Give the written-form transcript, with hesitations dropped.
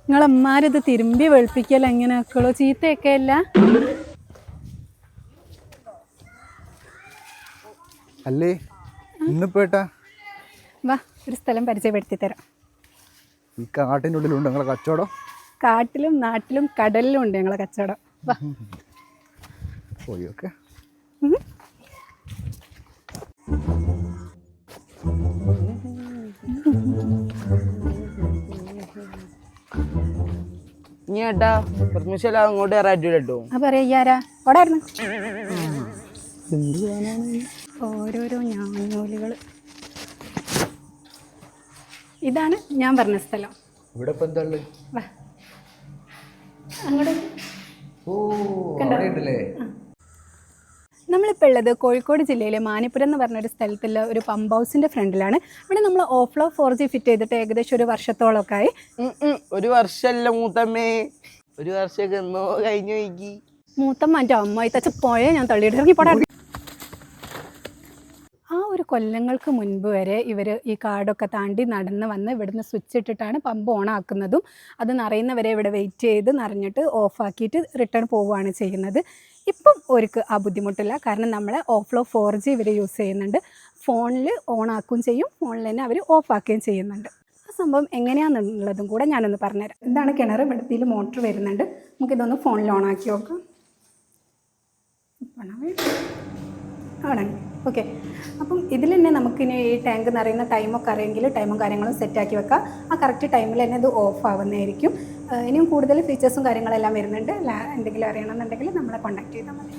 നിങ്ങളമ്മാരിത് തിരുമ്പി വെളുപ്പിക്കൽ എങ്ങനെയൊക്കെയുള്ളൂ, ചീത്തയൊക്കെ അല്ല. അല്ലേ ഇന്നിപ്പേട്ടാ വാ, ഒരു സ്ഥലം പരിചയപ്പെടുത്തി തരാം. ഈ കാട്ടിനുള്ളിലുണ്ട് ഞങ്ങളെ കച്ചവടം. കാട്ടിലും നാട്ടിലും കടലിലും ഉണ്ട് ഞങ്ങളെ കച്ചവടം. വാ പോയി ഓക്കെ. നീ ഏട്ടാ പെർമിഷൻ അങ്ങോട്ട് കയറാറ്റോ? പറയാ ഓടായിരുന്നു. ഓരോരോ ഞാനൂലുകൾ. ഇതാണ് ഞാൻ പറഞ്ഞ സ്ഥലം. ഇവിടെ ഇപ്പൊ എന്താ ഉള്ളത്? വാ അങ്ങോട്ട്. നമ്മളിപ്പോൾ ഉള്ളത് കോഴിക്കോട് ജില്ലയിലെ മാനിപ്പുരം എന്ന് പറഞ്ഞൊരു സ്ഥലത്തുള്ള ഒരു പമ്പ് ഹൗസിൻ്റെ ഫ്രണ്ടിലാണ്. ഇവിടെ നമ്മൾ ഓഫ്ലോ 4G ഫിറ്റ് ചെയ്തിട്ട് ഏകദേശം ഒരു വർഷത്തോളമൊക്കെ ആയി. ഒരു വർഷമല്ല മൂത്തമ്മേ, ഒരു വർഷമൊക്കെ എന്നോ കഴിഞ്ഞു വൈകി. മൂത്തമ്മ എൻ്റെ അമ്മായി തച്ച പോയേ ഞാൻ തള്ളിയിട്ട് ഇറങ്ങിപ്പോടാ. ആ ഒരു കൊല്ലങ്ങൾക്ക് മുൻപ് വരെ ഇവർ ഈ കാടൊക്കെ താണ്ടി നടന്ന് വന്ന് ഇവിടുന്ന് സ്വിച്ച് ഇട്ടിട്ടാണ് പമ്പ് ഓൺ ആക്കുന്നതും അത് നിറയുന്നവരെ ഇവിടെ വെയിറ്റ് ചെയ്ത് നിറഞ്ഞിട്ട് ഓഫാക്കിയിട്ട് റിട്ടേൺ പോവുകയാണ് ചെയ്യുന്നത്. ഇപ്പം അവർക്ക് ആ ബുദ്ധിമുട്ടില്ല, കാരണം നമ്മൾ ഓഫ്ലോ 4G ഇവർ യൂസ് ചെയ്യുന്നുണ്ട്. ഫോണിൽ ഓൺ ആക്കുകയും ചെയ്യും, ഫോണിൽ തന്നെ അവർ ഓഫ് ആക്കുകയും ചെയ്യുന്നുണ്ട്. ആ സംഭവം എങ്ങനെയാണെന്നുള്ളതും കൂടെ ഞാനൊന്ന് പറഞ്ഞുതരാം. ഇതാണ് കിണർ, ഇവിടത്തിൽ മോട്ടർ വരുന്നുണ്ട്. നമുക്കിതൊന്ന് ഫോണിൽ ഓൺ ആക്കി നോക്കാം. ആണെങ്കിൽ ഓക്കെ. അപ്പം ഇതിൽ തന്നെ നമുക്കിനി ഈ ടാങ്ക് നിറയുന്ന ടൈമൊക്കെ അറിയെങ്കിൽ ടൈമും കാര്യങ്ങളും സെറ്റാക്കി വെക്കാം. ആ കറക്റ്റ് ടൈമിൽ തന്നെ ഇത് ഓഫ് ആവുന്നതായിരിക്കും. ഇനിയും കൂടുതൽ ഫീച്ചേഴ്സും കാര്യങ്ങളെല്ലാം വരുന്നുണ്ട്. എന്തെങ്കിലും അറിയണമെന്നുണ്ടെങ്കിൽ നമ്മളെ കോൺടാക്ട് ചെയ്താൽ മതി.